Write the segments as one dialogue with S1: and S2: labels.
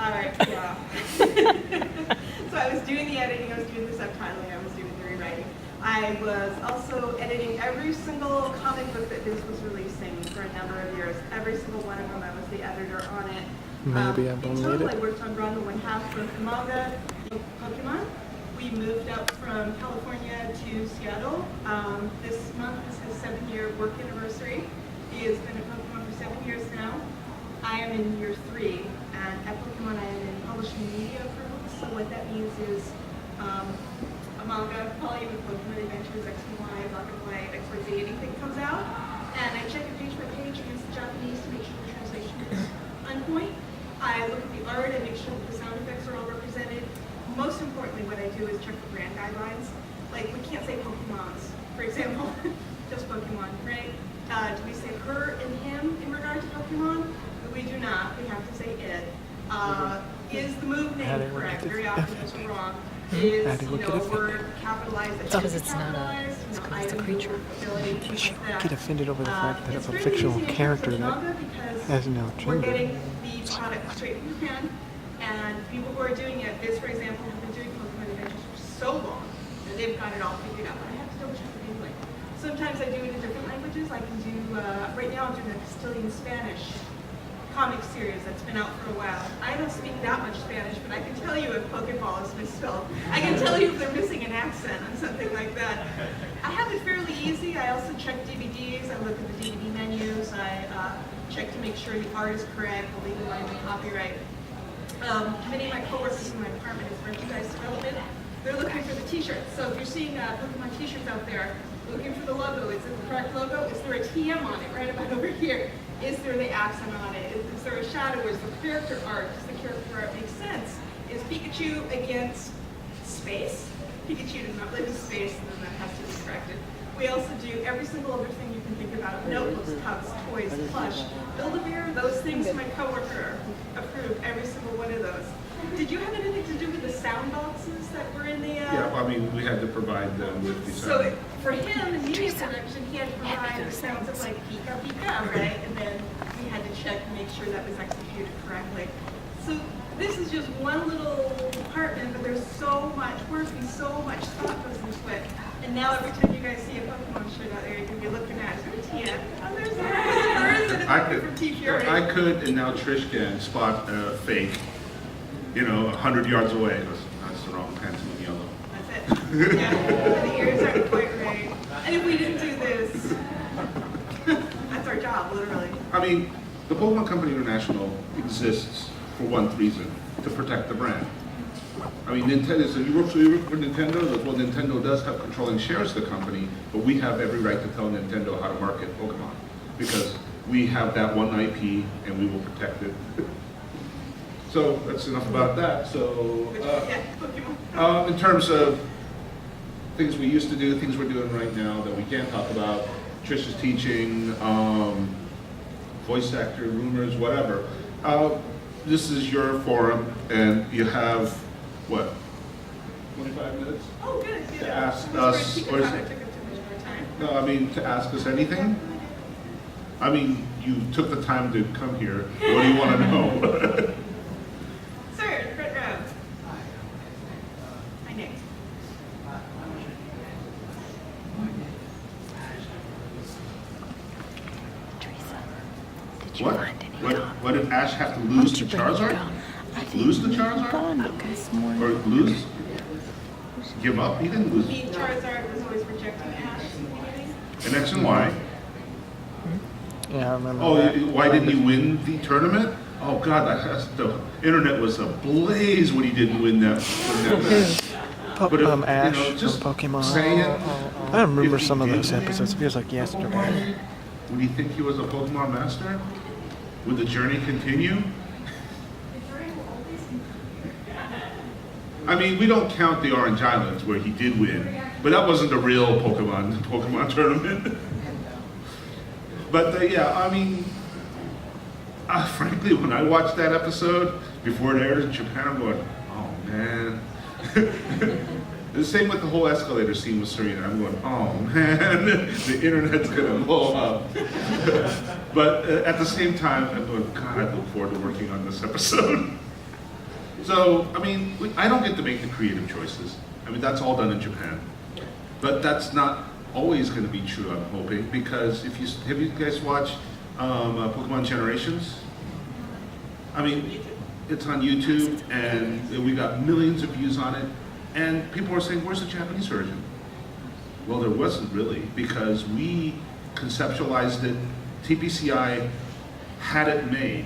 S1: Alright, yeah. So I was doing the editing, I was doing the subtitling, I was doing the rewriting. I was also editing every single comic book that Viz was releasing for a number of years. Every single one of them, I was the editor on it.
S2: Maybe I won't
S1: in total,
S2: need it.
S1: I worked on Run the One Half of the manga, Pokemon. We moved up from California to Seattle. This month is his 7-year work anniversary. He has been at Pokemon for 7 years now. I am in year 3, and at Pokemon I am in publishing media approval. So what that means is a manga, probably with Pokemon Adventures, X and Y, Black and White, XYZ, anything comes out, and I check it page by page against the Japanese to make sure the translation is on point. I look at the art and make sure that the sound effects are all represented. Most importantly, what I do is check the brand guidelines. Like, we can't say Pokemons, for example, just Pokemon, right? Do we say her and him in regard to Pokemon? We do not. We have to say it. Is the move name correct? Very often it's wrong. Is, a word capitalized that
S3: because it's not a, it's a creature.
S2: You should get offended over the fact that it's a fictional character that has no
S1: we're
S2: gender.
S1: getting the product straight from Japan, and people who are doing it, Viz, for example, have been doing Pokemon Adventures for so long that they've got it all figured out. But I have to double check the English. Sometimes I do it in different languages. I can do, right now I'm doing a Castilian Spanish comic series that's been out for a while. I don't speak that much Spanish, but I can tell you if Pokeball is misspelled. I can tell you if they're missing an accent on something like that. I have it fairly easy. I also check DVDs. I look at the DVD menus. I check to make sure the art is correct, the legal line, the copyright. Many of my coworkers in my department is merchandise development. They're looking for the t-shirts. So if you're seeing Pokemon t-shirts out there, looking for the logo. Is it the correct logo? Is there a TM on it right about over here? Is there the accent on it? Is there a shadow? Is the character art? Does the character art make sense? Is Pikachu against space? Pikachu does not live in space, and then that has to be corrected. We also do every single other thing you can think about. Notebooks, cups, toys, plush, Build-A-Bear, those things my coworker approved, every single one of those. Did you have anything to do with the sound boxes that were in the...
S4: Yeah, well, I mean, we had to provide them with the
S1: So
S4: sound.
S1: for him, in media production, he had to provide the sounds of like Pika Pika, right? And then we had to check and make sure that was executed correctly. So this is just one little department, but there's so much work and so much thought goes into it. And now every time you guys see a Pokemon shirt out there, you can be looking at it. Is there a TM? Oh, there's a different t-shirt.
S4: I could, and now Trish can spot a fake, 100 yards away. That's the wrong pants in yellow.
S1: That's it. Yeah, the ears aren't quite right. And if we didn't do this, that's our job, literally.
S4: I mean, the Pokemon Company International exists for one reason, to protect the brand. I mean, Nintendo, so you work for Nintendo? Well, Nintendo does have controlling shares of the company, but we have every right to tell Nintendo how to market Pokemon, because we have that one IP and we will protect it. So that's enough about that. So in terms of things we used to do, things we're doing right now that we can't talk about, Trish is teaching, voice actor, rumors, whatever. This is your forum, and you have, what, 25 minutes?
S1: Oh, good.
S4: To ask us, no, I mean, to ask us anything. I mean, you took the time to come here. What do you want to know?
S1: Sir, front row. My name.
S3: Teresa, did you
S4: What?
S3: find any?
S4: What did Ash have to lose to Charizard? Lose the Charizard? Or lose? Give up? He didn't lose.
S1: The Charizard was always rejecting Ash in the beginning.
S4: And X and Y.
S2: Yeah, I remember
S4: Oh,
S2: that.
S4: why didn't he win the tournament? Oh God, the internet was ablaze when he didn't win that match. But if,
S2: Ash
S4: just
S2: from Pokemon.
S4: saying,
S2: I remember
S4: if he
S2: some of
S4: did
S2: those
S4: win,
S2: episodes. It feels like yesterday.
S4: Would he think he was a Pokemon master? Would the journey continue? I mean, we don't count the Orange Islands where he did win, but that wasn't a real Pokemon tournament. But yeah, I mean, frankly, when I watched that episode before it aired in Japan, I'm going, oh man. The same with the whole escalator scene with Serena. I'm going, oh man, the internet's gonna blow up. But at the same time, I'm going, God, I look forward to working on this episode. So, I mean, I don't get to make the creative choices. I mean, that's all done in Japan. But that's not always going to be true, I'm hoping, because have you guys watched Pokemon Generations? I mean, it's on YouTube, and we got millions of views on it, and people are saying, where's the Japanese version? Well, there wasn't really, because we conceptualized it, TPCI had it made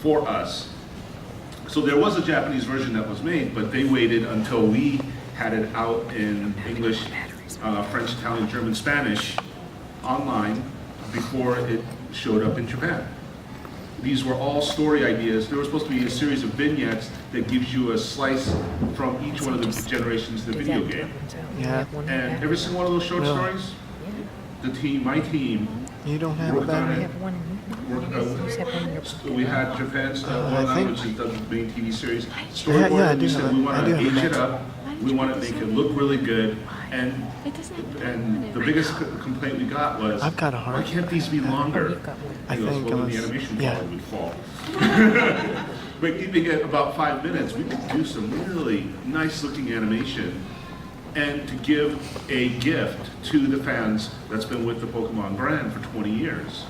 S4: for us. So there was a Japanese version that was made, but they waited until we had it out in English, French, Italian, German, Spanish, online, before it showed up in Japan. These were all story ideas. There was supposed to be a series of vignettes that gives you a slice from each one of the generations of the video game.
S2: Yeah.
S4: And every single one of those short stories, my team,
S2: You don't have a
S4: worked on
S2: battery?
S4: it. We had Japan's one
S2: I think-
S4: language that does the main TV series.
S2: Yeah, I
S4: Storyboard,
S2: do
S4: we said
S2: have
S4: we
S2: it.
S4: want
S2: I
S4: to
S2: do have
S4: age
S2: it.
S4: it up. We want to make it look really good. And the biggest complaint we got was,
S2: I've got a
S4: why
S2: heart.
S4: can't these be longer?
S2: I
S4: He goes,
S2: think
S4: well,
S2: it
S4: then the
S2: was-
S4: animation
S2: yeah.
S4: quality would fall. But keeping it about 5 minutes, we could do some really nice looking animation and to give a gift to the fans that's been with the Pokemon brand for 20 years.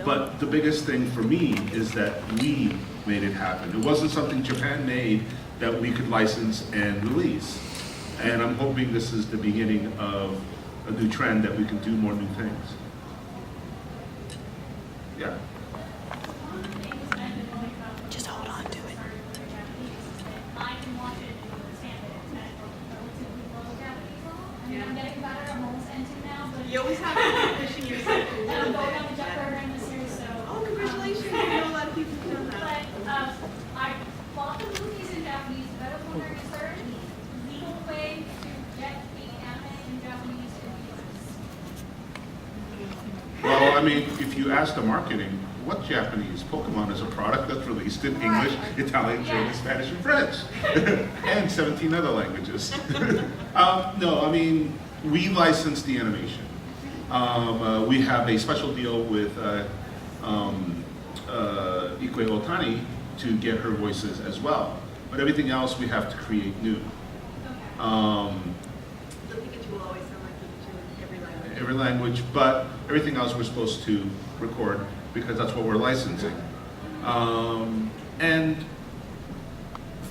S4: But the biggest thing for me is that we made it happen. It wasn't something Japan made that we could license and release. And I'm hoping this is the beginning of a new trend that we can do more new things. Yeah.
S3: Just hold on to it.
S1: You always have to keep pushing yourself. Oh, congratulations! I know a lot of people who've done that.
S5: I bought the movies in Japanese, but it was research, legal way to get the anime in Japanese in the US.
S4: Well, I mean, if you ask the marketing, what Japanese? Pokemon is a product that's released in English, Italian, German, Spanish, and French, and 17 other languages. No, I mean, we license the animation. We have a special deal with Ikue Otani to get her voices as well. But everything else we have to create new.
S1: The Pikachu will always sound like Pikachu in every language.
S4: Every language, but everything else we're supposed to record because that's what we're licensing. And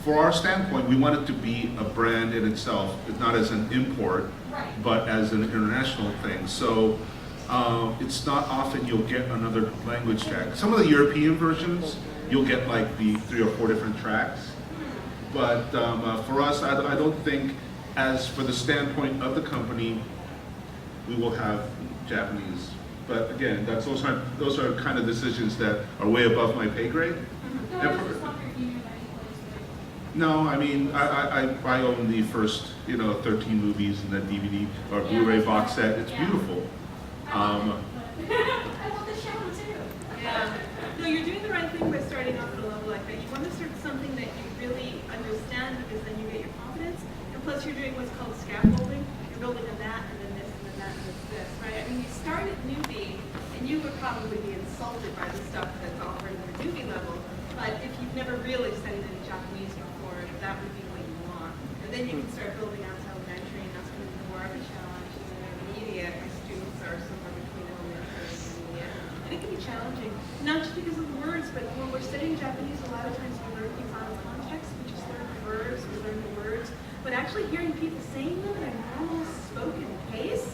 S4: for our standpoint, we want it to be a brand in itself, not as an import, but as an international thing. So it's not often you'll get another language track. Some of the European versions, you'll get like the 3 or 4 different tracks. But for us, I don't think, as for the standpoint of the company, we will have Japanese. But again, those are kind of decisions that are way above my pay grade.
S5: No, I was just wondering if you knew that he plays
S4: No, I mean, I own the first, 13 movies in that DVD or Blu-ray box set. It's beautiful.
S5: I love the show too.
S1: Yeah. No, you're doing the right thing by starting off at a level like that. You want to start something that you really understand because then you get your confidence. And plus you're doing what's called scaffolding. You're building on that and then this and then that and this, right? I mean, you start at newbie and you would probably be insulted by the stuff that's offered at the newbie level. But if you've never really studied any Japanese before, that would be what you want. And then you can start building out to elementary and that's going to be more of a challenge. And then intermediate, my students are somewhere between elementary and intermediate. And it can be challenging, not just because of the words, but when we're studying Japanese, a lot of times we learn things out of context. We just learn the verbs, we learn the words. But actually hearing people saying them at a normal spoken pace,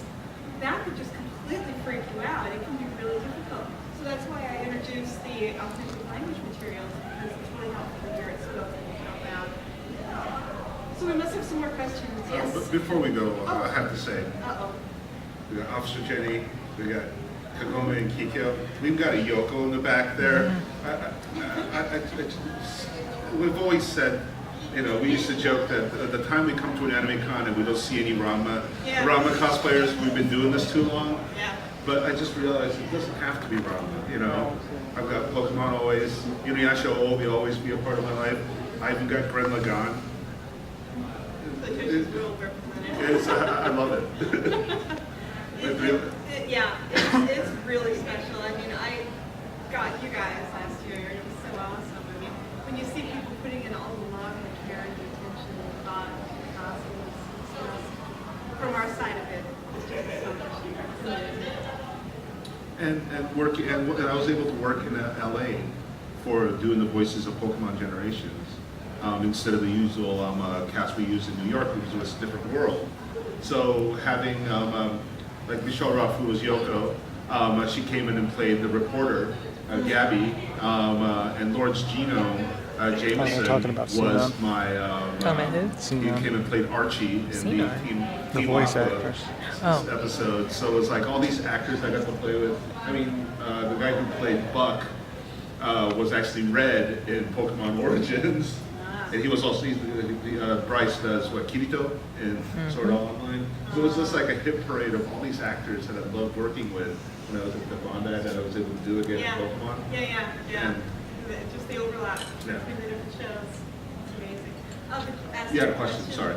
S1: that could just completely freak you out. It can be really difficult. So that's why I introduced the authentic language materials, because it's really helpful to hear it spoken out loud. So we must have some more questions. Yes?
S4: But before we go, I have to say,
S1: Uh-oh.
S4: we got Officer Jenny, we got Kagome and Kikyo. We've got a Yoko in the back there. We've always said, we used to joke that at the time we come to an anime con and we don't see any Rama cosplayers, we've been doing this too long.
S1: Yeah.
S4: But I just realized it doesn't have to be Rama, I've got Pokemon always, Inuyasha will always be a part of my life. I even got Gren Lagann.
S1: So Trisha's real representative.
S4: I love it.
S1: It's really special. I mean, I got you guys last year. It was so awesome. I mean,
S4: And working, and I was able to work in LA for doing the voices of Pokemon Generations instead of the usual cast we use in New York, because it was a different world. So having like Michelle Ruff, who was Yoko, she came in and played the reporter, Gabby, and Lawrence Gino Jameson
S2: talking about
S4: was
S2: Sinan.
S4: my.
S3: Talking about who?
S4: He
S2: Sinan.
S4: came and played Archie in
S3: Sinan.
S2: The
S4: Team
S2: voice
S4: Aqua
S2: actors.
S3: Oh.
S4: episode. So it was like all these actors I got to play with. I mean, the guy who played Buck was actually Red in Pokemon Origins. And he was also, Bryce does what, Kirito in Sword Art Online. So it was just like a hit parade of all these actors that I loved working with when I was at the Bondi that I was able to do again
S1: Yeah.
S4: in Pokemon.
S1: Yeah.
S4: And-
S1: Just the overlap
S4: Yeah.
S1: between the different shows. It's amazing.
S4: You had a question, sorry.